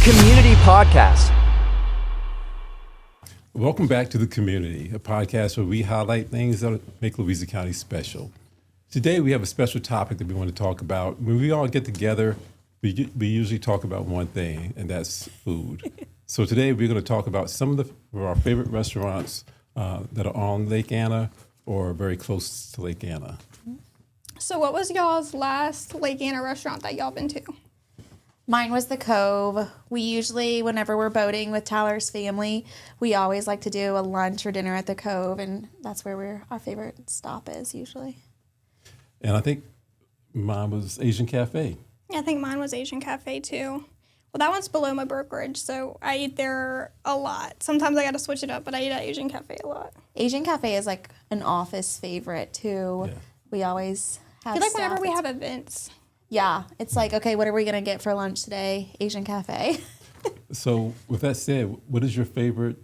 Community Podcast. Welcome back to The Community, a podcast where we highlight things that make Louisa County special. Today we have a special topic that we want to talk about. When we all get together, we usually talk about one thing, and that's food. So today we're going to talk about some of our favorite restaurants that are on Lake Anna or very close to Lake Anna. So what was y'all's last Lake Anna restaurant that y'all been to? Mine was the Cove. We usually, whenever we're boating with Tyler's family, we always like to do a lunch or dinner at the Cove, and that's where our favorite stop is usually. And I think mine was Asian Café. Yeah, I think mine was Asian Café too. Well, that one's below my brokerage, so I eat there a lot. Sometimes I got to switch it up, but I eat at Asian Café a lot. Asian Café is like an office favorite too. Yeah. We always have I feel like whenever we have events. Yeah, it's like, okay, what are we going to get for lunch today? Asian Café. So with that said, what is your favorite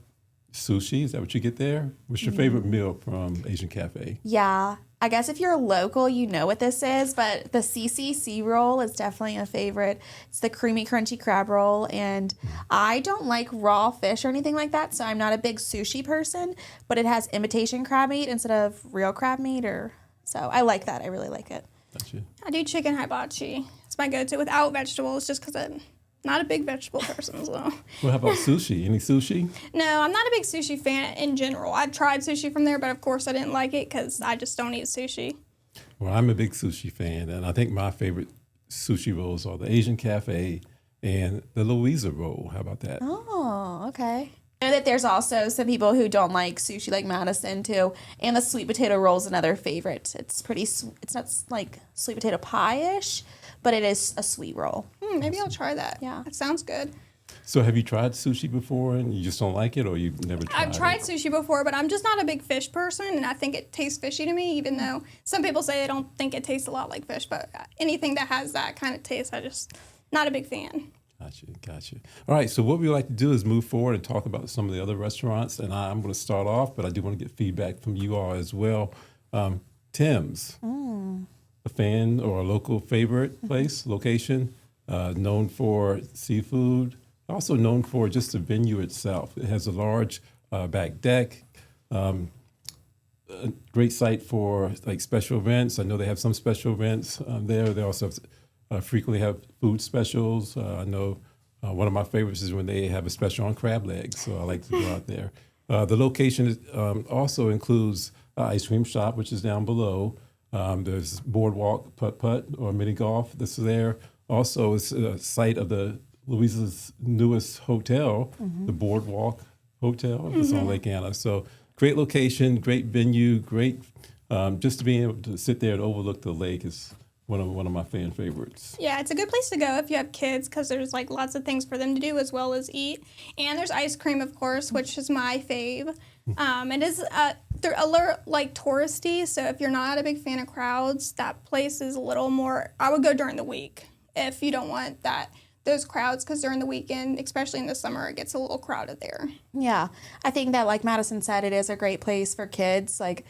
sushi? Is that what you get there? What's your favorite meal from Asian Café? Yeah, I guess if you're local, you know what this is, but the CCC roll is definitely a favorite. It's the creamy, crunchy crab roll, and I don't like raw fish or anything like that, so I'm not a big sushi person, but it has imitation crab meat instead of real crab meat, so I like that. I really like it. Gotcha. I do chicken hibachi. It's my go-to without vegetables, just because I'm not a big vegetable person. So. Well, how about sushi? Any sushi? No, I'm not a big sushi fan in general. I've tried sushi from there, but of course I didn't like it because I just don't eat sushi. Well, I'm a big sushi fan, and I think my favorite sushi rolls are the Asian Café and the Louisa roll. How about that? Oh, okay. I know that there's also some people who don't like sushi, like Madison too, and the sweet potato roll is another favorite. It's it's not like sweet potato pie-ish, but it is a sweet roll. Maybe I'll try that. Yeah. That sounds good. So have you tried sushi before and you just don't like it, or you've never tried it? I've tried sushi before, but I'm just not a big fish person, and I think it tastes fishy to me, even though some people say they don't think it tastes a lot like fish, but anything that has that kind of taste, I just not a big fan. Gotcha. All right, so what we like to do is move forward and talk about some of the other restaurants, and I'm going to start off, but I do want to get feedback from you all as well. Tim's, a fan or a local favorite place, location, known for seafood, also known for just the venue itself. It has a large back deck, a great site for like special events. I know they have some special events there. They also frequently have food specials. I know one of my favorites is when they have a special on crab legs, so I like to go out there. The location also includes ice cream shop, which is down below. There's boardwalk putt-putt or mini golf that's there. Also, it's a site of the Louisa's newest hotel, the Boardwalk Hotel. It's on Lake Anna. So great location, great venue, great just to be able to sit there and overlook the lake is one of my fan favorites. Yeah, it's a good place to go if you have kids because there's like lots of things for them to do as well as eat. And there's ice cream, of course, which is my fave. It is they're a little like touristy, so if you're not a big fan of crowds, that place is a little more. I would go during the week if you don't want those crowds, because during the weekend, especially in the summer, it gets a little crowded there. Yeah, I think that, like Madison said, it is a great place for kids. Like,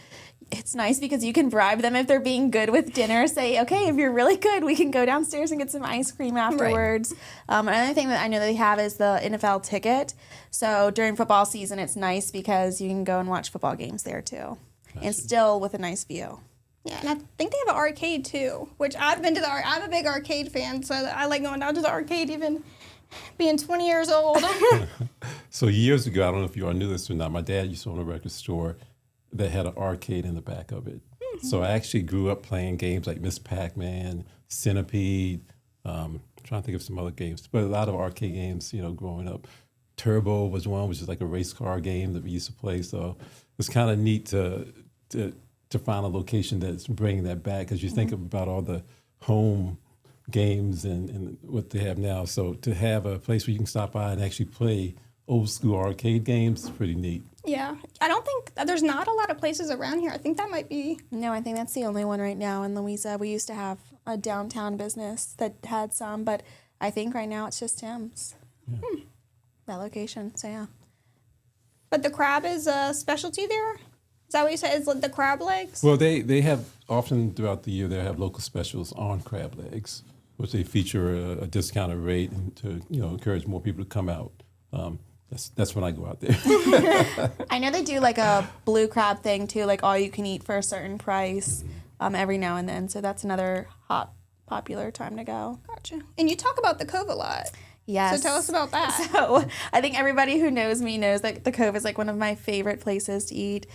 it's nice because you can bribe them if they're being good with dinner. Say, okay, if you're really good, we can go downstairs and get some ice cream afterwards. Right. Another thing that I know they have is the NFL ticket. So during football season, it's nice because you can go and watch football games there too, and still with a nice view. Yeah, and I think they have an arcade too, which I've been to I'm a big arcade fan, so I like going down to the arcade even being 20 years old. So years ago, I don't know if you all knew this or not, my dad used to own a record store that had an arcade in the back of it. So I actually grew up playing games like Miss Pac-Man, Centipede, trying to think of some other games, but a lot of arcade games, growing up. Turbo was one, which is like a race car game that we used to play. So it's kind of neat to find a location that's bringing that back, because you think about all the home games and what they have now. So to have a place where you can stop by and actually play old school arcade games is pretty neat. Yeah, I don't think there's not a lot of places around here. I think that might be. No, I think that's the only one right now in Louisa. We used to have a downtown business that had some, but I think right now it's just Tim's. Yeah. That location, so yeah. But the crab is a specialty there? Is that what you said? Is the crab legs? Well, they have often throughout the year, they have local specials on crab legs. which they feature a discounted rate and to encourage more people to come out. That's when I go out there. I know they do like a blue crab thing too, like all you can eat for a certain price every now and then. So that's another hot, popular time to go. Gotcha. And you talk about the Cove a lot. Yes. So tell us about that. So I think everybody who knows me knows that the Cove is like one of my favorite places to eat,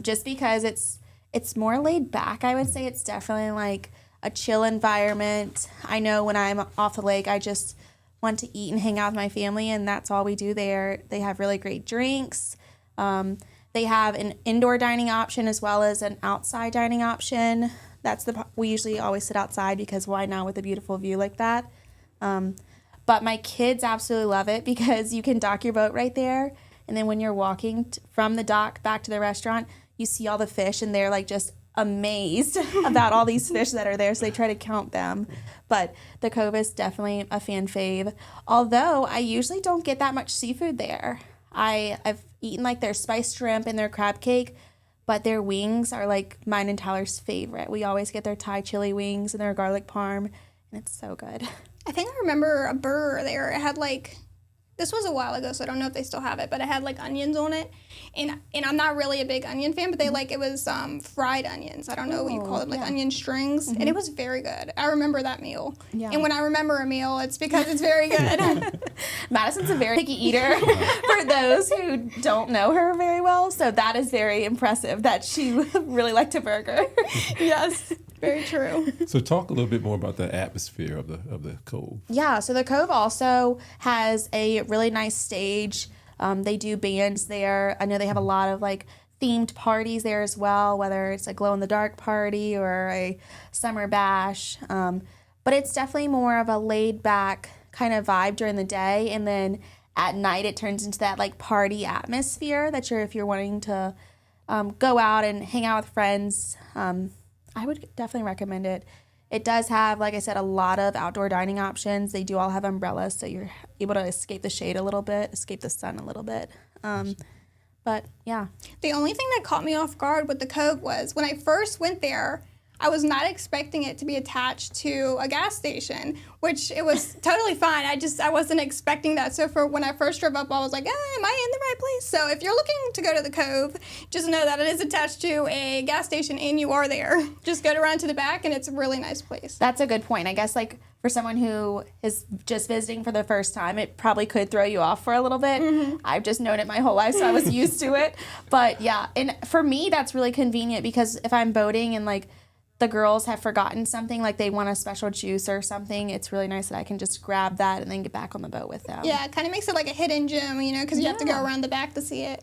just because it's more laid back. I would say it's definitely like a chill environment. I know when I'm off the lake, I just want to eat and hang out with my family, and that's all we do there. They have really great drinks. They have an indoor dining option as well as an outside dining option. We usually always sit outside because why not with a beautiful view like that? But my kids absolutely love it because you can dock your boat right there, and then when you're walking from the dock back to the restaurant, you see all the fish, and they're like just amazed about all these fish that are there, so they try to count them. But the Cove is definitely a fan fave, although I usually don't get that much seafood there. I've eaten like their spiced shrimp and their crab cake, but their wings are like mine and Tyler's favorite. We always get their Thai chili wings and their garlic parm, and it's so good. I think I remember a burger there. It had like, this was a while ago, so I don't know if they still have it, but it had like onions on it. And I'm not really a big onion fan, but it was fried onions. I don't know what you call them, like onion strings. And it was very good. I remember that meal. Yeah. And when I remember a meal, it's because it's very good. Madison's a very picky eater for those who don't know her very well. So that is very impressive that she really liked a burger. Yes. Very true. So talk a little bit more about the atmosphere of the Cove. Yeah, so the Cove also has a really nice stage. They do bands there. I know they have a lot of like themed parties there as well, whether it's a glow-in-the-dark party or a summer bash. But it's definitely more of a laid-back kind of vibe during the day, and then at night it turns into that like party atmosphere that if you're wanting to go out and hang out with friends. I would definitely recommend it. It does have, like I said, a lot of outdoor dining options. They do all have umbrellas, so you're able to escape the shade a little bit, escape the sun a little bit. But, yeah. The only thing that caught me off guard with the Cove was when I first went there, I was not expecting it to be attached to a gas station, which it was totally fine. I wasn't expecting that. So for when I first drove up, I was like, am I in the right place? So if you're looking to go to the Cove, just know that it is attached to a gas station and you are there. Just go around to the back and it's a really nice place. That's a good point. I guess like for someone who is just visiting for the first time, it probably could throw you off for a little bit. Mm-hmm. I've just known it my whole life, so I was used to it. But yeah, and for me, that's really convenient because if I'm boating and like the girls have forgotten something, like they want a special juice or something, it's really nice that I can just grab that and then get back on the boat with them. Yeah, it kind of makes it like a hidden gem, because you have to go around the back to see it.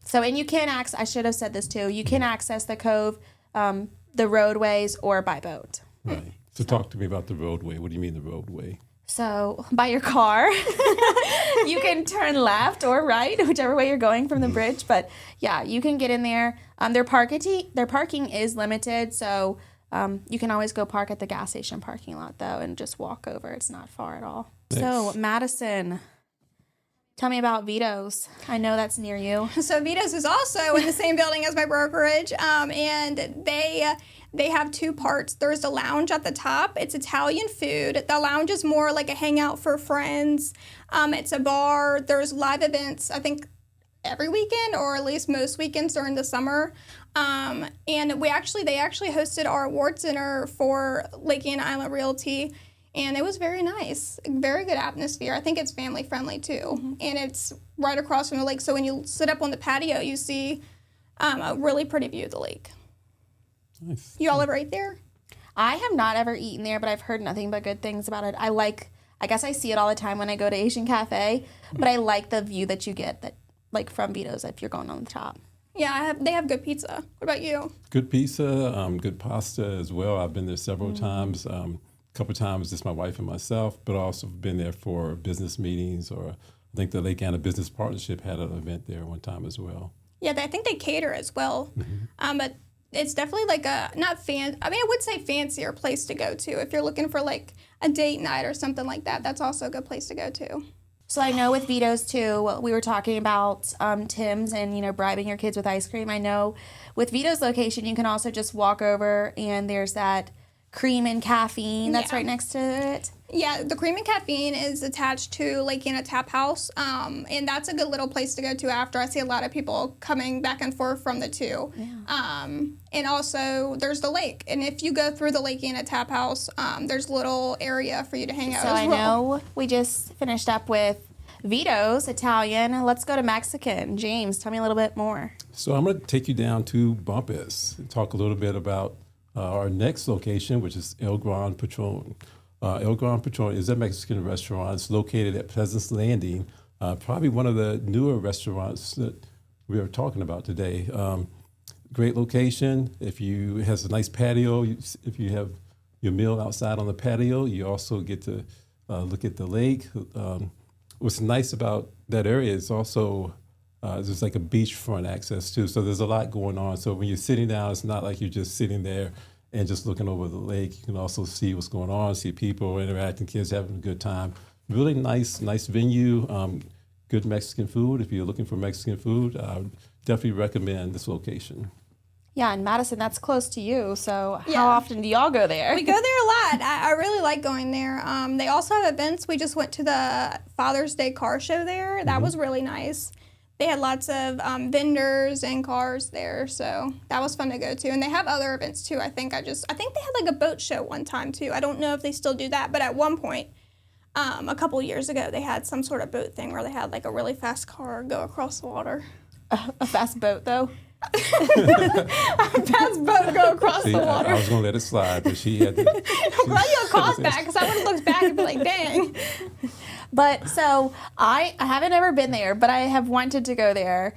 So, and you can I should have said this too, you can access the Cove, the roadways or by boat. Right. So talk to me about the roadway. What do you mean the roadway? So by your car, you can turn left or right, whichever way you're going from the bridge. But yeah, you can get in there. Their parking is limited, so you can always go park at the gas station parking lot though, and just walk over. It's not far at all. Thanks. So Madison, tell me about Vito's. I know that's near you. So Vito's is also in the same building as my brokerage, and they have two parts. There's the lounge at the top. It's Italian food. The lounge is more like a hangout for friends. It's a bar. There's live events, I think, every weekend, or at least most weekends during the summer. And they actually hosted our award center for Lake and Island Realty, and it was very nice. Very good atmosphere. I think it's family friendly too. Mm-hmm. And it's right across from the lake. So when you sit up on the patio, you see a really pretty view of the lake. Nice. You all live right there? I have not ever eaten there, but I've heard nothing but good things about it. I guess I see it all the time when I go to Asian Café, but I like the view that you get from Vito's if you're going on the top. Yeah, they have good pizza. What about you? Good pizza, good pasta as well. I've been there several times. A couple times just my wife and myself, but also been there for business meetings, or I think the Lake Anna Business Partnership had an event there one time as well. Yeah, I think they cater as well. Mm-hmm. But it's definitely like I would say fancier place to go to if you're looking for like a date night or something like that. That's also a good place to go to. So I know with Vito's too, we were talking about Tim's and bribing your kids with ice cream. I know with Vito's location, you can also just walk over and there's that Cream and Caffeine that's Yeah. right next to it. Yeah, the Cream and Caffeine is attached to Lake Anna Tap House, and that's a good little place to go to after. I see a lot of people coming back and forth from the two. Yeah. And also, there's the lake, and if you go through the Lake Anna Tap House, there's a little area for you to hang out So as I well. know we just finished up with Vito's Italian. Let's go to Mexican. James, tell me a little bit more. So I'm going to take you down to Bumpus and talk a little bit about our next location, which is El Gran Patron. El Gran Patron is a Mexican restaurant. It's located at Pleasant's Landing, probably one of the newer restaurants that we are talking about today. Great location. It has a nice patio. If you have your meal outside on the patio, you also get to look at the lake. What's nice about that area is also there's like a beachfront access too. So there's a lot going on. So when you're sitting down, it's not like you're just sitting there and just looking over the lake. You can also see what's going on, see people interacting, kids having a good time. Really nice venue. Good Mexican food. If you're looking for Mexican food, I would definitely recommend this location. Yeah, in Madison, that's close to you. So Yeah. how often do y'all go there? We go there a lot. I really like going there. They also have events. We just went to the Father's Day car show there. That was really nice. They had lots of vendors and cars there, so that was fun to go to. And they have other events too. I think they had like a boat show one time too. I don't know if they still do that, but at one point, a couple years ago, they had some sort of boat thing where they had like a really fast car go across the water. A fast boat, though. A fast boat go across See, the I water. was going to let it slide, but she had to. I'm glad you caught that because I would have looked back and be like, dang. But so I haven't ever been there, but I have wanted to go there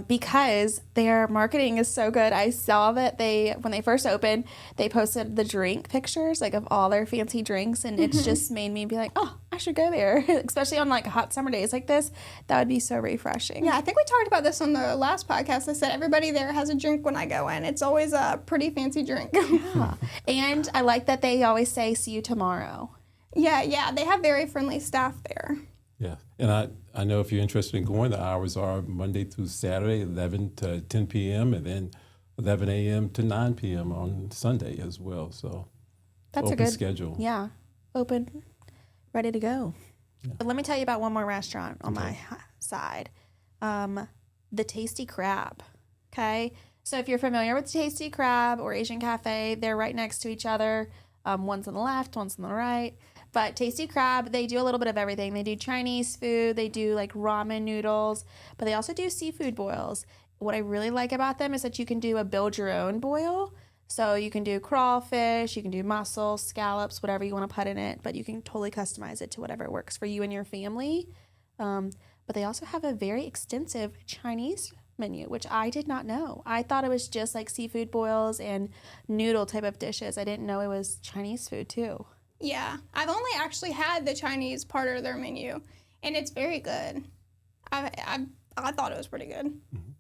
because their marketing is so good. I saw that when they first opened, they posted the drink pictures like of all their fancy drinks, and it's just made me be like, oh, I should go there, especially on like hot summer days like this. That would be so refreshing. Yeah, I think we talked about this on the last podcast. I said everybody there has a drink when I go in. It's always a pretty fancy drink. Yeah. And I like that they always say, see you tomorrow. Yeah, they have very friendly staff there. Yeah, and I know if you're interested in going, the hours are Monday through Saturday, 11 to 10 p.m., and then 11 a.m. to 9 p.m. on Sunday as well. So That's open a good schedule. Yeah, open, ready to go. But let me tell you about one more restaurant on my side, the Tasty Crab. Okay, so if you're familiar with Tasty Crab or Asian Café, they're right next to each other. One's on the left, one's on the right. But Tasty Crab, they do a little bit of everything. They do Chinese food, they do like ramen noodles, but they also do seafood boils. What I really like about them is that you can do a build your own boil. So you can do crawfish, you can do mussels, scallops, whatever you want to put in it, but you can totally customize it to whatever works for you and your family. But they also have a very extensive Chinese menu, which I did not know. I thought it was just like seafood boils and noodle type of dishes. I didn't know it was Chinese food too. Yeah, I've only actually had the Chinese part of their menu, and it's very good. I thought it was pretty good.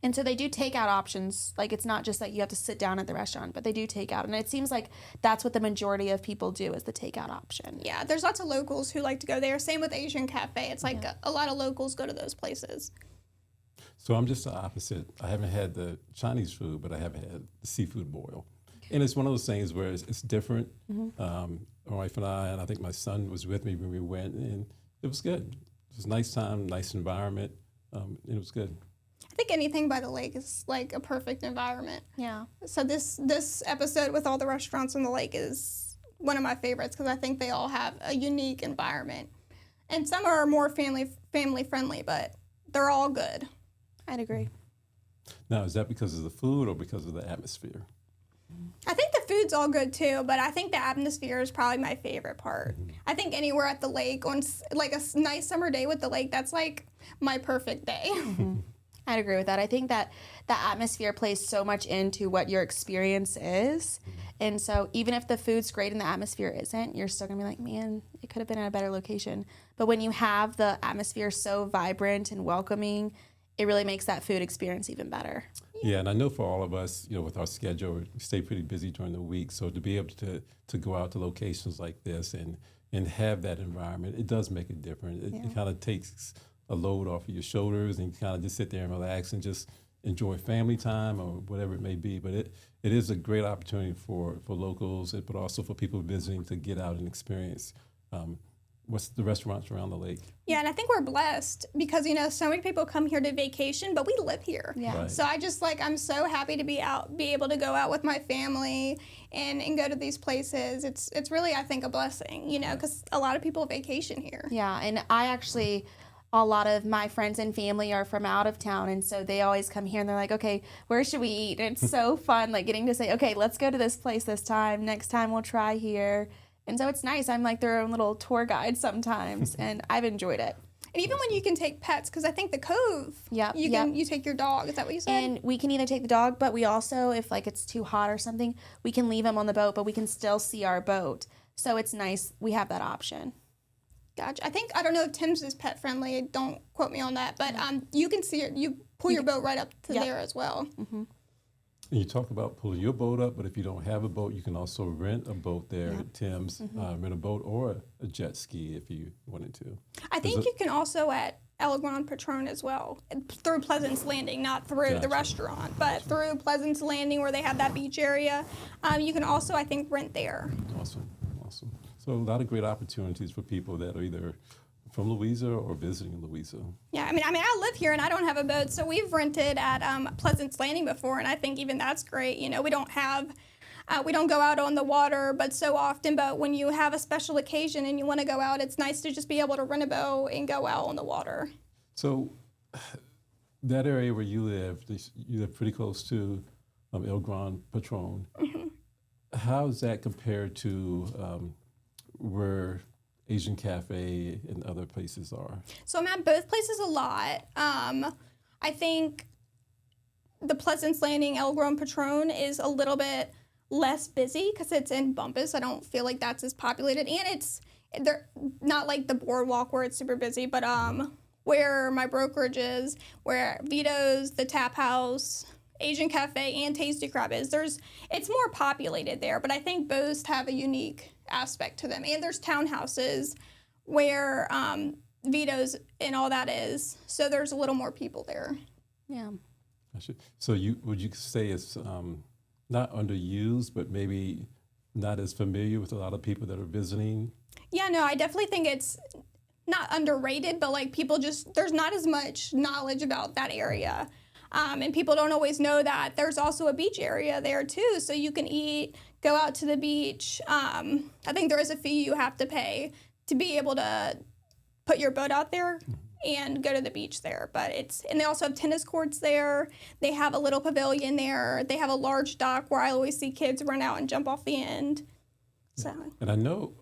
And so they do takeout options. Like it's not just that you have to sit down at the restaurant, but they do takeout. And it seems like that's what the majority of people do is the takeout option. Yeah, there's lots of locals who like to go there. Same with Asian Café. It's like a lot of locals go to those places. So I'm just the opposite. I haven't had the Chinese food, but I have had the seafood boil. And it's one of those things where it's different. My wife and I think my son was with me when we went, and it was good. It was a nice time, nice environment. It was good. I think anything by the lake is like a perfect environment. Yeah. So this episode with all the restaurants on the lake is one of my favorites because I think they all have a unique environment. And some are more family friendly, but they're all good. I'd agree. Now, is that because of the food or because of the atmosphere? I think the food's all good too, but I think the atmosphere is probably my favorite part. I think anywhere at the lake on like a nice summer day with the lake, that's like my perfect day. I'd agree with that. I think that the atmosphere plays so much into what your experience is. And so even if the food's great and the atmosphere isn't, you're still going to be like, man, it could have been at a better location. But when you have the atmosphere so vibrant and welcoming, it really makes that food experience even better. Yeah, and I know for all of us, with our schedule, we stay pretty busy during the week. So to be able to go out to locations like this and have that environment, it does make it different. It kind of takes a load off of your shoulders, and you kind of just sit there and relax and just enjoy family time or whatever it may be. But it is a great opportunity for locals, but also for people visiting to get out and experience what's the restaurants around the lake. Yeah, and I think we're blessed because, so many people come here to vacation, but we live here. Yeah. Right. So I'm so happy to be able to go out with my family and go to these places. It's really, I think, a blessing, because a lot of people vacation here. Yeah, and a lot of my friends and family are from out of town, and so they always come here and they're like, okay, where should we eat? And it's so fun, like getting to say, okay, let's go to this place this time. Next time we'll try here. And so it's nice. I'm like their own little tour guide sometimes, and I've enjoyed it. And even when you can take pets, because I think the Cove, Yep, you take your dog. Is that what you said? And we can either take the dog, but we also, if like it's too hot or something, we can leave him on the boat, but we can still see our boat. So it's nice. We have that option. Gotcha. I don't know if Tim's is pet friendly. Don't quote me on that, but you can see it. You pull your boat right up to there as well. Mm-hmm. And you talk about pulling your boat up, but if you don't have a boat, you can also rent a boat there at Tim's, rent a boat or a jet ski if you wanted to. I think you can also at Gran Patron as well, through Pleasance Landing, not through the restaurant, but through Pleasance Landing where they have that beach area. You can also, I think, rent there. Awesome. So a lot of great opportunities for people that are either from Louisa or visiting Louisa. Yeah, I mean, I live here and I don't have a boat, so we've rented at Pleasance Landing before, and I think even that's great. We don't go out on the water, but so often. But when you have a special occasion and you want to go out, it's nice to just be able to rent a boat and go out on the water. So that area where you live pretty close to Gran Patron. Mm-hmm. How does that compare to where Asian Café and other places are? So I'm at both places a lot. I think the Pleasance Landing Gran Patron is a little bit less busy because it's in Bumpus. I don't feel like that's as populated, and they're not like the boardwalk where it's super busy, but where my brokerage is, where Vito's, the Tap House, Asian Café, and Tasty Crab is, it's more populated there, but I think both have a unique aspect to them. And there's townhouses where Vito's and all that is, so there's a little more people there. Yeah. So would you say it's not underused, but maybe not as familiar with a lot of people that are visiting? Yeah, no, I definitely think it's not underrated, but like there's not as much knowledge about that area. And people don't always know that there's also a beach area there too, so you can go out to the beach. I think there is a fee you have to pay to be able to put your boat out there and go to the beach there. And they also have tennis courts there. They have a little pavilion there. They have a large dock where I always see kids run out and jump off the end. So. And I know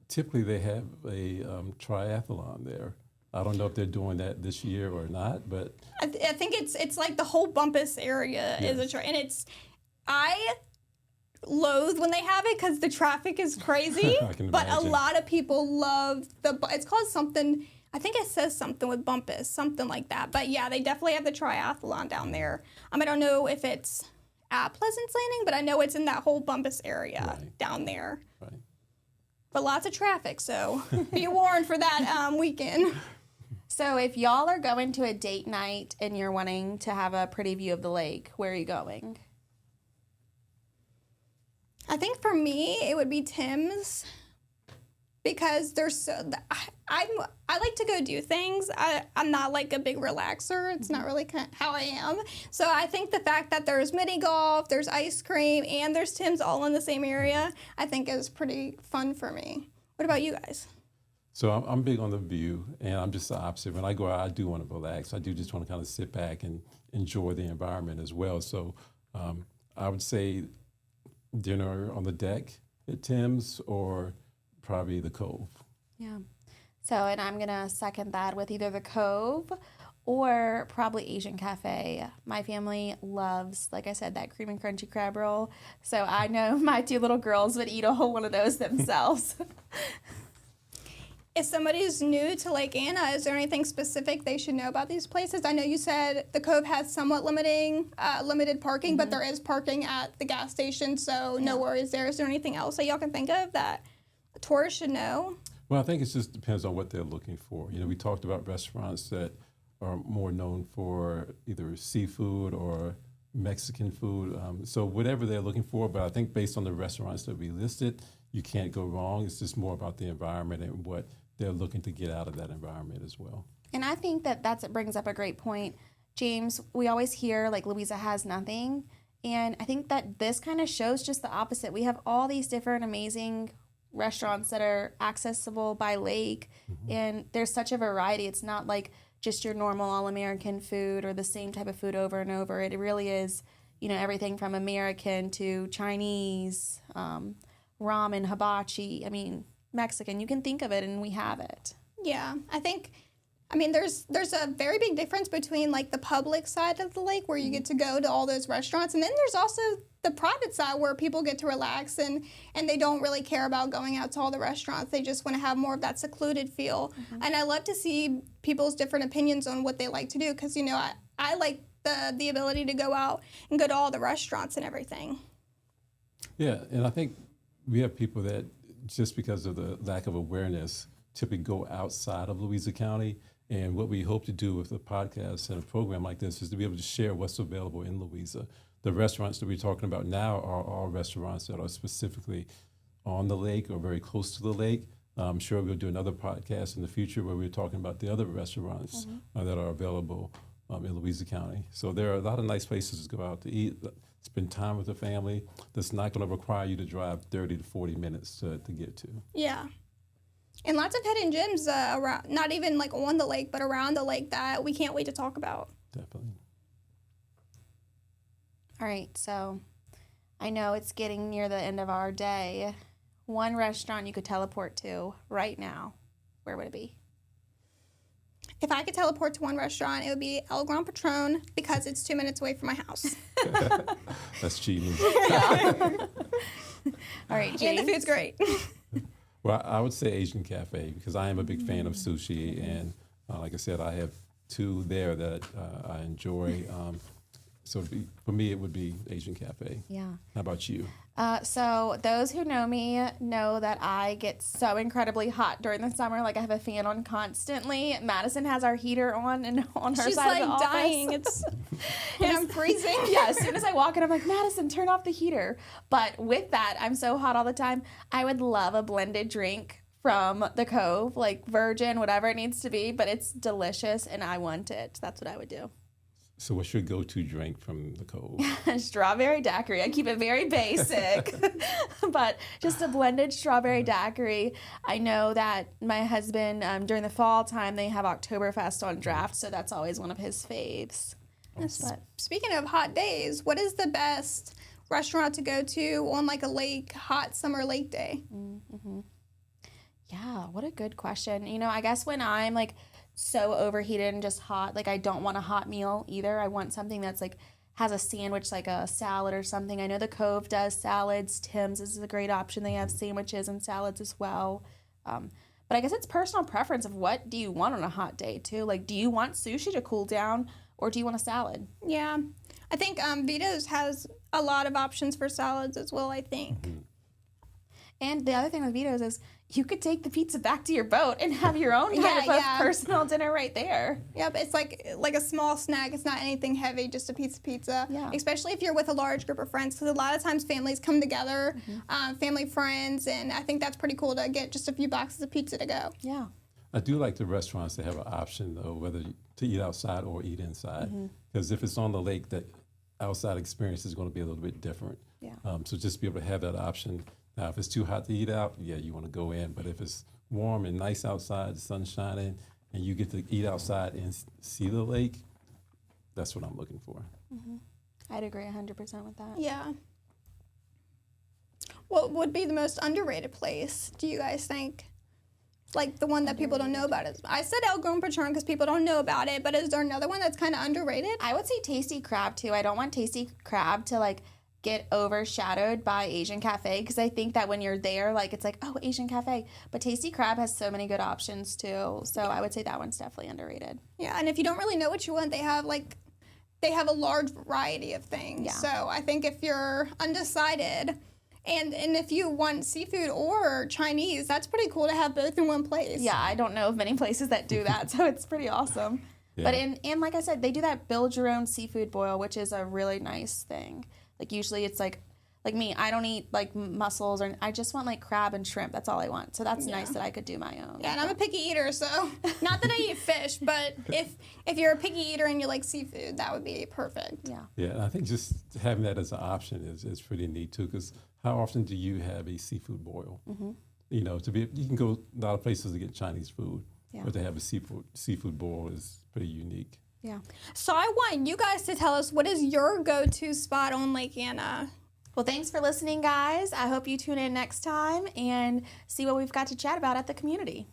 typically they have a triathlon there. I don't know if they're doing that this year or not, but I think it's like the whole Bumpus area is a trail, and I loathe when they have it because the traffic is crazy. I can but imagine. a lot of people love it's called something. I think it says something with Bumpus, something like that. But yeah, they definitely have the triathlon down there. I don't know if it's at Pleasance Landing, but I know it's in that whole Bumpus area down there. Right. But lots of traffic, so be warned for that weekend. So if y'all are going to a date night and you're wanting to have a pretty view of the lake, where are you going? I think for me, it would be Tim's because I like to go do things. I'm not like a big relaxer. It's not really how I am. So I think the fact that there's mini golf, there's ice cream, and there's Tim's all in the same area, I think is pretty fun for me. What about you guys? So I'm big on the view, and I'm just the opposite. When I go out, I do want to relax. I do just want to kind of sit back and enjoy the environment as well. So I would say dinner on the deck at Tim's or probably the Cove. Yeah. So, and I'm going to second that with either the Cove or probably Asian Café. My family loves, like I said, that cream and crunchy crab roll. So I know my two little girls would eat a whole one of those themselves. If somebody's new to Lake Anna, is there anything specific they should know about these places? I know you said the Cove has somewhat limited parking, but there is parking at the gas station, so no worries there. Is there anything else that y'all can think of that tourists should know? Well, I think it just depends on what they're looking for. We talked about restaurants that are more known for either seafood or Mexican food. So whatever they're looking for, but I think based on the restaurants that we listed, you can't go wrong. It's just more about the environment and what they're looking to get out of that environment as well. And I think that brings up a great point. James, we always hear like Louisa has nothing. And I think that this kind of shows just the opposite. We have all these different amazing restaurants that are accessible by lake. And there's such a variety. It's not like just your normal all-American food or the same type of food over and over. It really is, everything from American to Chinese, ramen, hibachi. I mean, Mexican. You can think of it and we have it. Yeah, there's a very big difference between like the public side of the lake where you get to go to all those restaurants, and then there's also the private side where people get to relax and they don't really care about going out to all the restaurants. They just want to have more of that secluded feel. And I love to see people's different opinions on what they like to do because, I like the ability to go out and go to all the restaurants and everything. Yeah, and I think we have people that just because of the lack of awareness typically go outside of Louisa County. And what we hope to do with a podcast and a program like this is to be able to share what's available in Louisa. The restaurants that we're talking about now are all restaurants that are specifically on the lake or very close to the lake. I'm sure we'll do another podcast in the future where we're talking about the other restaurants that are available in Louisa County. So there are a lot of nice places to go out to eat, spend time with the family. That's not going to require you to drive 30 to 40 minutes to get to. Yeah. And lots of hidden gems around, not even like on the lake, but around the lake that we can't wait to talk about. Definitely. All right, so I know it's getting near the end of our day. One restaurant you could teleport to right now, where would it be? If I could teleport to one restaurant, it would be El Gran Patron because it's 2 minutes away from my house. That's cheating. All right, James. And the food's great. Well, I would say Asian Café because I am a big fan of sushi. And like I said, I have two there that I enjoy. So for me, it would be Asian Café. Yeah. How about you? So those who know me know that I get so incredibly hot during the summer. Like I have a fan on constantly. Madison has our heater on and on her She's side like of the dying. office. And I'm freezing. Yeah, as soon as I walk in, I'm like, Madison, turn off the heater. But with that, I'm so hot all the time. I would love a blended drink from the Cove, like virgin, whatever it needs to be. But it's delicious and I want it. That's what I would do. So what's your go-to drink from the Cove? Strawberry daiquiri. I keep it very basic, but just a blended strawberry daiquiri. I know that my husband, during the fall time, they have Oktoberfest on draft, so that's always one of his faves. But Speaking of hot days, what is the best restaurant to go to on like a lake, hot summer lake day? yeah, what a good question. I guess when I'm like so overheated and just hot, like I don't want a hot meal either. I want something that's like has a sandwich, like a salad or something. I know the Cove does salads. Tim's is a great option. They have sandwiches and salads as well. But I guess it's personal preference of what do you want on a hot day too. Like, do you want sushi to cool down or do you want a salad? Yeah. I think Vito's has a lot of options for salads as well, I think. And the other thing with Vito's is you could take the pizza back to your boat and have your own kind of personal dinner right there. Yep, it's like a small snack. It's not anything heavy, just a piece of pizza. Yeah. Especially if you're with a large group of friends, because a lot of times families come together, family, friends, and I think that's pretty cool to get just a few boxes of pizza to go. Yeah. I do like the restaurants that have an option, though, whether to eat outside or eat inside. Because if it's on the lake, the outside experience is going to be a little bit different. Yeah. So just be able to have that option. Now, if it's too hot to eat out, yeah, you want to go in. But if it's warm and nice outside, the sun's shining, and you get to eat outside and see the lake, that's what I'm looking for. I'd agree 100% with that. Yeah. What would be the most underrated place, do you guys think? Like the one that people don't know about it. I said El Gran Patron because people don't know about it, but is there another one that's kind of underrated? I would say Tasty Crab too. I don't want Tasty Crab to like get overshadowed by Asian Café because I think that when you're there, like it's like, oh, Asian Café. But Tasty Crab has so many good options too. So I would say that one's definitely underrated. Yeah, and if you don't really know what you want, they have a large variety of things. Yeah. So I think if you're undecided and if you want seafood or Chinese, that's pretty cool to have both in one place. Yeah, I don't know of many places that do that, so it's pretty awesome. Yeah. But and like I said, they do that build your own seafood boil, which is a really nice thing. Like usually it's like me, I don't eat like mussels, or I just want like crab and shrimp. That's all I want. So that's nice that I could do my own. Yeah, and I'm a picky eater, so not that I eat fish, but if you're a picky eater and you like seafood, that would be perfect. Yeah. Yeah, and I think just having that as an option is pretty neat too. Because how often do you have a seafood boil? Mm-hmm. You know, you can go a lot of places to get Chinese food, but to have a seafood boil is pretty unique. Yeah. So I want you guys to tell us, what is your go-to spot on Lake Anna? Well, thanks for listening, guys. I hope you tune in next time and see what we've got to chat about at the community.